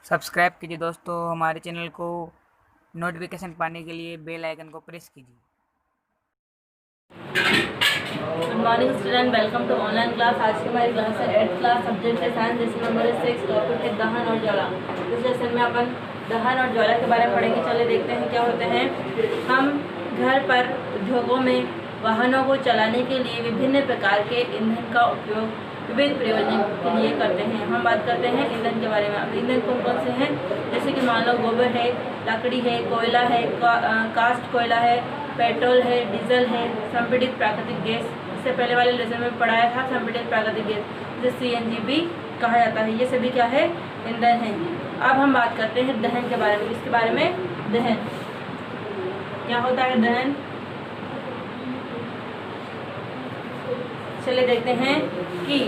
Subscribe कीजिए दोस्तों हमारे चैनल को। नोटिफिकेशन पाने के लिए बेल आइकन को प्रेस कीजिए। Good morning student, welcome to online class. आज की हमारी क्लास है 8th क्लास, सब्जेक्ट है साइंस, लेसन नंबर 6, टॉपिक है दहन और ज्वाला। इस लेसन में अपन दहन और ज्वाला के बारे में पढ़ेंगे। चले देखते हैं क्या होते हैं। हम घर पर उद्योगों में वाहनों को चलाने के लिए विभिन्न प्रकार के ईंधन का उपयोग विभिन्न प्रयोजन के लिए करते हैं। हम बात करते हैं ईंधन के बारे में। अब ईंधन कौन कौन से हैं, जैसे कि मान लो गोबर है, लकड़ी है, कोयला है, कास्ट कोयला है, पेट्रोल है, डीजल है, संपीड़ित प्राकृतिक गैस। इससे पहले वाले लेसन में पढ़ाया था संपीड़ित प्राकृतिक गैस, जिसे सीएनजी भी कहा जाता है। ये सभी क्या है, ईंधन है। अब हम बात करते हैं दहन के बारे में। इसके बारे में दहन क्या होता है, दहन चले देखते हैं कि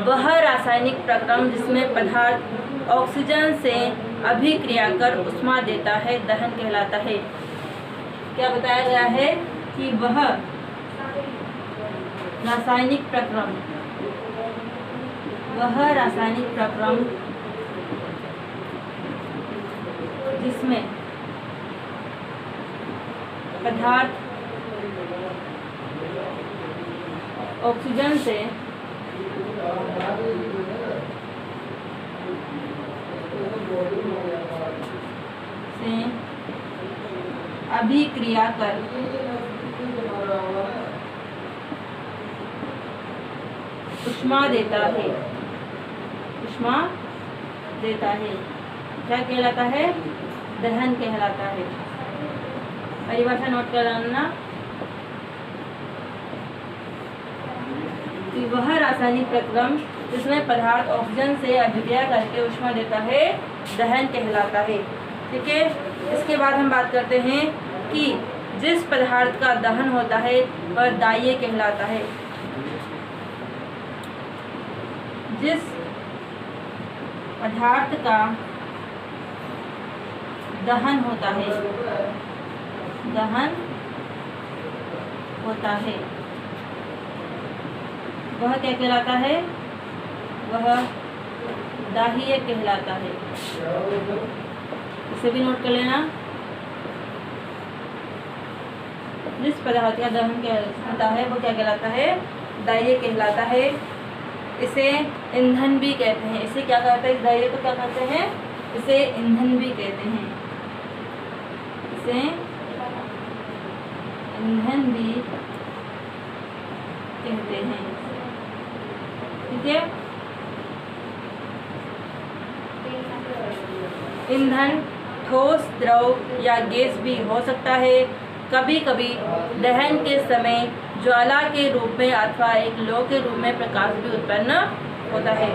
वह रासायनिक प्रक्रम जिसमें पदार्थ ऑक्सीजन से अभिक्रिया कर ऊष्मा देता है, दहन कहलाता है। क्या बताया गया है कि वह रासायनिक प्रक्रम जिसमें पदार्थ ऑक्सीजन से अभिक्रिया कर ऊष्मा देता है, क्या कहलाता है, दहन कहलाता है। परिभाषा नोट कर लेना कि वह रासायनिक प्रक्रम जिसमें पदार्थ ऑक्सीजन से अभिक्रिया करके ऊष्मा देता है, दहन कहलाता है। ठीक है। इसके बाद हम बात करते हैं कि जिस पदार्थ का दहन होता है वह दाह्य कहलाता है। जिस पदार्थ का दहन होता है वह क्या कहलाता है, वह दाह्य कहलाता है। इसे भी नोट कर लेना। जिस पदार्थ का दहन होता है वो क्या कहलाता है, दाह्य कहलाता है। इसे ईंधन भी कहते हैं। इसे क्या कहते हैं, इस दाह्य को क्या कहते हैं, इसे ईंधन भी कहते हैं। इसे ईंधन भी कहते हैं। ठीक है। ईंधन ठोस, द्रव या गैस भी हो सकता है। कभी कभी दहन के समय ज्वाला के रूप में अथवा एक लौ के रूप में प्रकाश भी उत्पन्न होता है।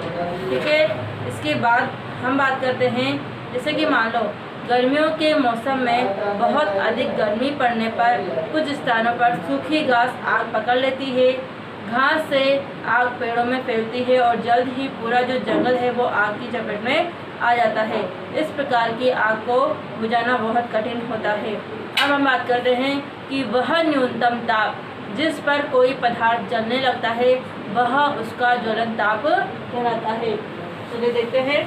ठीक है। इसके बाद हम बात करते हैं, जैसे कि मान लो गर्मियों के मौसम में बहुत अधिक गर्मी पड़ने पर कुछ स्थानों पर सूखी घास आग पकड़ लेती है। घास से आग पेड़ों में फैलती है और जल्द ही पूरा जो जंगल है वो आग की चपेट में आ जाता है। इस प्रकार की आग को बुझाना बहुत कठिन होता है। अब हम बात करते हैं कि वह न्यूनतम ताप जिस पर कोई पदार्थ जलने लगता है वह उसका ज्वलन ताप कहलाता है। चलिए देखते हैं।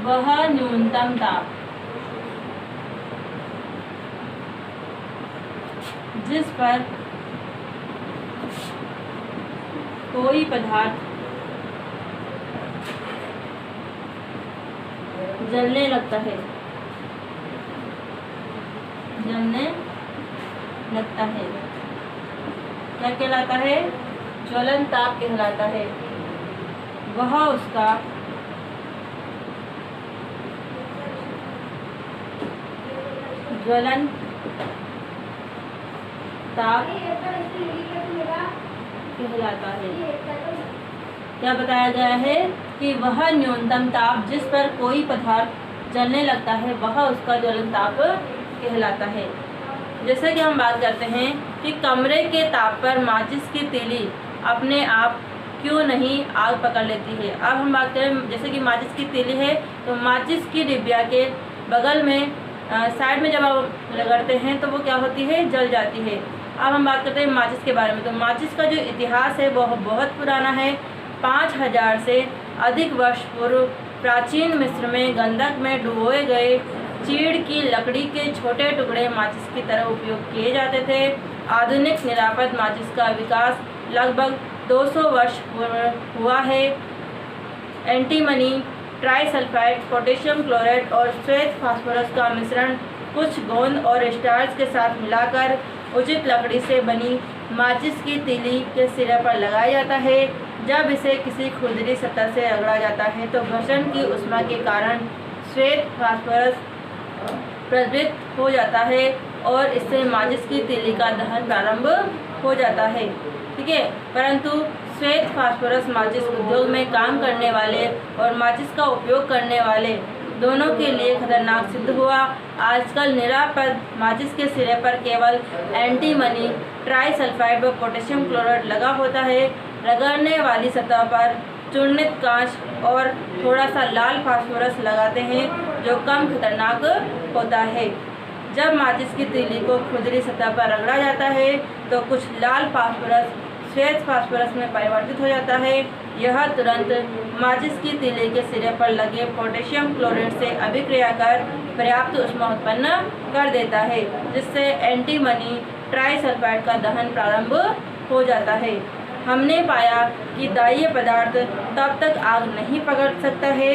वह न्यूनतम ताप जिस पर कोई पदार्थ जलने लगता है क्या कहलाता है, ज्वलन ताप कहलाता है। वह उसका ज्वलन ताप कहलाता है। क्या बताया गया है कि वह न्यूनतम ताप जिस पर कोई पदार्थ जलने लगता है वह उसका ज्वलन ताप कहलाता है। जैसे कि हम बात करते हैं कि कमरे के ताप पर माचिस की तीली अपने आप क्यों नहीं आग पकड़ लेती है। अब हम बात करें, जैसे कि माचिस की तीली है तो माचिस की डिब्बिया के बगल में साइड में जब आप रगड़ते हैं तो वो क्या होती है, जल जाती है। अब हम बात करते हैं माचिस के बारे में। तो माचिस का जो इतिहास है वह बहुत पुराना है। 5000 से अधिक वर्ष पूर्व प्राचीन मिस्र में गंधक में डुबोए गए चीड़ की लकड़ी के छोटे टुकड़े माचिस की तरह उपयोग किए जाते थे। आधुनिक निरापद माचिस का विकास लगभग 200 वर्ष पूर्व हुआ है। एंटीमनी, ट्राइसल्फाइड, पोटेशियम क्लोराइड और श्वेत फास्फोरस का मिश्रण कुछ गोंद और स्टार्च के साथ मिलाकर उचित लकड़ी से बनी माचिस की तीली के सिरे पर लगाया जाता है। जब इसे किसी खुरदरी सतह से रगड़ा जाता है तो घर्षण की ऊष्मा के कारण श्वेत फास्फोरस प्रज्वलित हो जाता है और इससे माचिस की तीली का दहन प्रारंभ हो जाता है। ठीक है, परंतु श्वेत फास्फोरस माचिस उद्योग में काम करने वाले और माचिस का उपयोग करने वाले दोनों के लिए खतरनाक सिद्ध हुआ। आजकल निरापद माचिस के सिरे पर केवल एंटीमनी, ट्राइसल्फाइड व पोटेशियम क्लोराइड लगा होता है। रगड़ने वाली सतह पर चूर्णित कांच और थोड़ा सा लाल फास्फोरस लगाते हैं जो कम खतरनाक होता है। जब माचिस की तीली को खुरदरी सतह पर रगड़ा जाता है तो कुछ लाल फास्फोरस श्वेत फास्फोरस में परिवर्तित हो जाता है। यह तुरंत माचिस की तीली के सिरे पर लगे पोटेशियम क्लोराइड से अभिक्रिया कर पर्याप्त ऊष्मा उत्पन्न कर देता है, जिससे एंटीमनी ट्राइसल्फाइड का दहन प्रारंभ हो जाता है। हमने पाया कि दाह्य पदार्थ तब तक आग नहीं पकड़ सकता है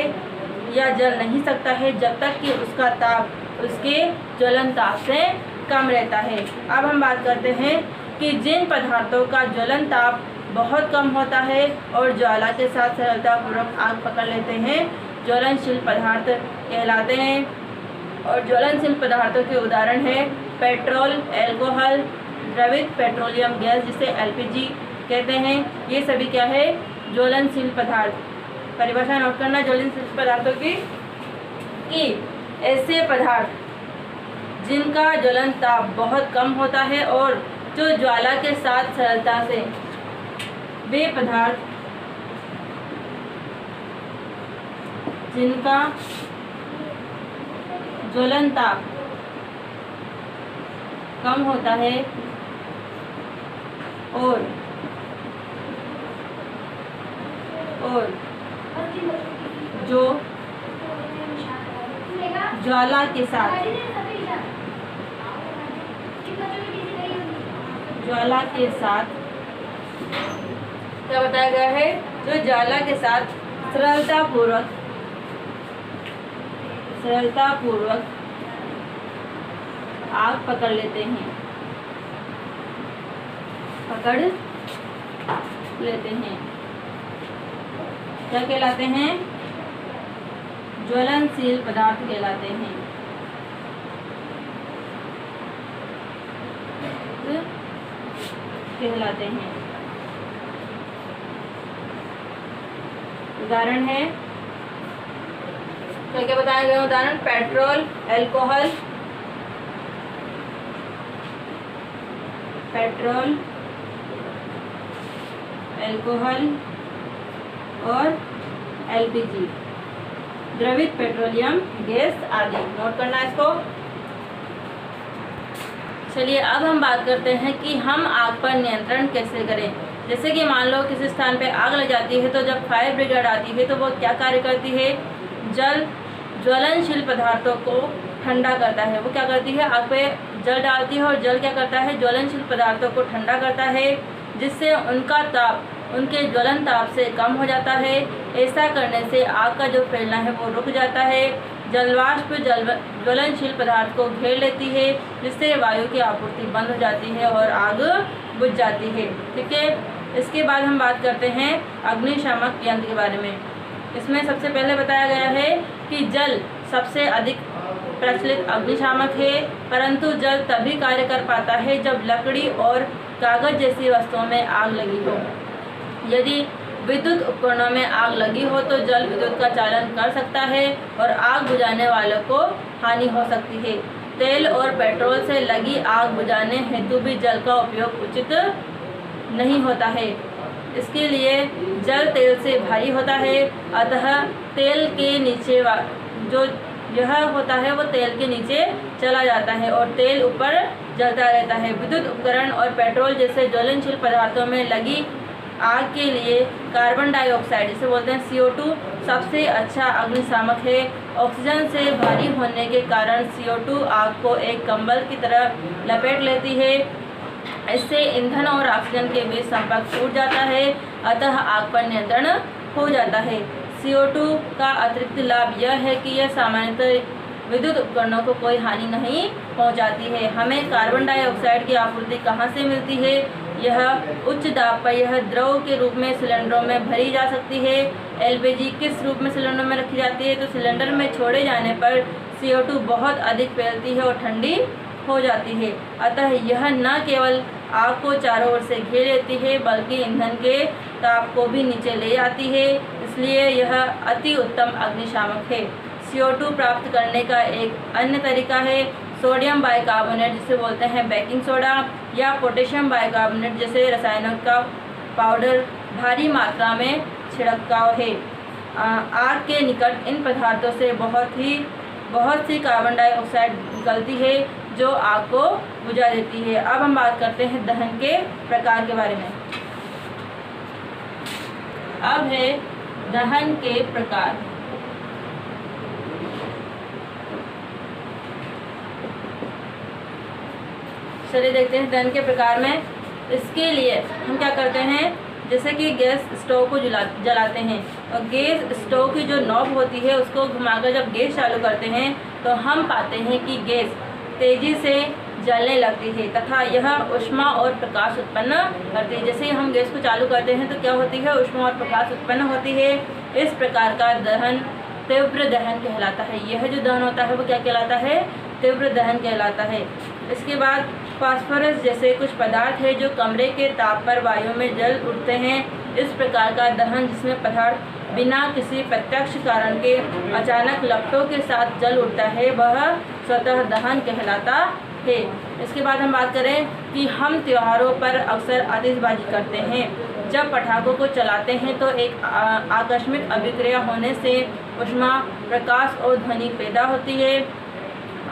या जल नहीं सकता है जब तक कि उसका ताप उसके ज्वलन ताप से कम रहता है। अब हम बात करते हैं कि जिन पदार्थों का ज्वलन ताप बहुत कम होता है और ज्वाला के साथ सरलतापूर्वक आग पकड़ लेते हैं, ज्वलनशील पदार्थ कहलाते हैं। और ज्वलनशील पदार्थों के उदाहरण हैं पेट्रोल, अल्कोहल, द्रवित पेट्रोलियम गैस जिसे एलपीजी कहते हैं। ये सभी क्या है? ज्वलनशील पदार्थ। परिभाषा नोट करना ज्वलनशील पदार्थों की कि ऐसे पदार्थ जिनका ज्वलन ताप बहुत कम होता है और जो ज्वाला के साथ सरलता से वे पदार्थ जिनका ज्वलन ताप कम होता है और जो ज्वाला के साथ क्या बताया गया है? जो ज्वाला के साथ सरलतापूर्वक आग पकड़ लेते हैं, क्या कहलाते हैं? ज्वलनशील पदार्थ कहलाते हैं। उदाहरण है क्या क्या बताए गए? उदाहरण पेट्रोल, अल्कोहल, और एलपीजी, द्रवित पेट्रोलियम गैस आदि। नोट करना है इसको। चलिए अब हम बात करते हैं कि हम आग पर नियंत्रण कैसे करें। जैसे कि मान लो किसी स्थान पे आग लग जाती है तो जब फायर ब्रिगेड आती है तो वो क्या कार्य करती है? जल ज्वलनशील पदार्थों को ठंडा करता है। वो क्या करती है? आग पे जल डालती है और जल क्या करता है? ज्वलनशील पदार्थों को ठंडा करता है, जिससे उनका ताप उनके ज्वलन ताप से कम हो जाता है। ऐसा करने से आग का जो फैलना है वो रुक जाता है। जलवाष्प ज्वलनशील पदार्थ को घेर लेती है, जिससे वायु की आपूर्ति बंद हो जाती है और आग बुझ जाती है। ठीक है, इसके बाद हम बात करते हैं अग्निशामक यंत्र के बारे में। इसमें सबसे पहले बताया गया है कि जल सबसे अधिक प्रचलित अग्निशामक है, परंतु जल तभी कार्य कर पाता है जब लकड़ी और कागज जैसी वस्तुओं में आग लगी हो। यदि विद्युत उपकरणों में आग लगी हो तो जल विद्युत का चालन कर सकता है और आग बुझाने वालों को हानि हो सकती है। तेल और पेट्रोल से लगी आग बुझाने हेतु भी जल का उपयोग उचित नहीं होता है। इसके लिए जल तेल से भारी होता है, अतः तेल के नीचे जो यह होता है वो तेल के नीचे चला जाता है और तेल ऊपर जलता रहता है। विद्युत उपकरण और पेट्रोल जैसे ज्वलनशील पदार्थों में लगी आग के लिए कार्बन डाइऑक्साइड, जिसे बोलते हैं CO2, सबसे अच्छा अग्निशामक है। ऑक्सीजन से भारी होने के कारण CO2 आग को एक कंबल की तरह लपेट लेती है। इससे ईंधन और ऑक्सीजन के बीच संपर्क टूट जाता है, अतः आग पर नियंत्रण हो जाता है। CO2 का अतिरिक्त लाभ यह है कि यह सामान्यतः विद्युत उपकरणों को कोई हानि नहीं पहुंचाती है। हमें कार्बन डाइऑक्साइड की आपूर्ति कहाँ से मिलती है? यह उच्च दाब पर यह द्रव के रूप में सिलेंडरों में भरी जा सकती है। LPG किस रूप में सिलेंडर में रखी जाती है? तो सिलेंडर में छोड़े जाने पर CO2 बहुत अधिक फैलती है और ठंडी हो जाती है, अतः यह न केवल आग को चारों ओर से घेर लेती है बल्कि ईंधन के ताप को भी नीचे ले आती है, इसलिए यह अति उत्तम अग्निशामक है। CO2 प्राप्त करने का एक अन्य तरीका है सोडियम बाइकार्बोनेट, जिसे बोलते हैं बेकिंग सोडा, या पोटेशियम बाइकार्बोनेट जैसे रसायनों का पाउडर भारी मात्रा में छिड़काव है। आग के निकट इन पदार्थों से बहुत सी कार्बन डाइऑक्साइड निकलती है जो आग को बुझा देती है। अब हम बात करते हैं दहन के प्रकार के बारे में। अब है दहन के प्रकार। चलिए देखते हैं दहन के प्रकार में। इसके लिए हम क्या करते हैं, जैसे कि गैस स्टोव को जलाते हैं और गैस स्टोव की जो नॉब होती है उसको घुमाकर जब गैस चालू करते हैं तो हम पाते हैं कि गैस तेज़ी से जलने लगती है तथा यह ऊष्मा और प्रकाश उत्पन्न करती है। जैसे ही हम गैस को चालू करते हैं तो क्या होती है, ऊष्मा और प्रकाश उत्पन्न होती है। इस प्रकार का दहन तीव्र दहन कहलाता है। यह जो दहन होता है वो क्या कहलाता है, तीव्र दहन कहलाता है। इसके बाद फास्फोरस जैसे कुछ पदार्थ है जो कमरे के ताप पर वायु में जल उठते हैं। इस प्रकार का दहन जिसमें पदार्थ बिना किसी प्रत्यक्ष कारण के अचानक लपटों के साथ जल उठता है वह स्वतः दहन कहलाता है। इसके बाद हम बात करें कि हम त्योहारों पर अक्सर आतिशबाजी करते हैं। जब पटाखों को चलाते हैं तो एक आकस्मिक अभिक्रिया होने से ऊष्मा, प्रकाश और ध्वनि पैदा होती है।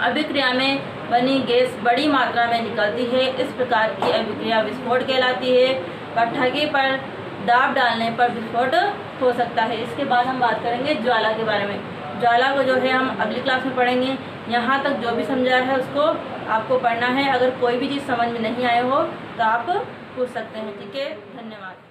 अभिक्रिया में बनी गैस बड़ी मात्रा में निकलती है। इस प्रकार की अभिक्रिया विस्फोट कहलाती है। पटाखे पर दाब डालने पर विस्फोट हो सकता है। इसके बाद हम बात करेंगे ज्वाला के बारे में। ज्वाला को जो है हम अगली क्लास में पढ़ेंगे। यहाँ तक जो भी समझा है उसको आपको पढ़ना है। अगर कोई भी चीज़ समझ में नहीं आए हो तो आप पूछ सकते हैं। ठीक है, धन्यवाद।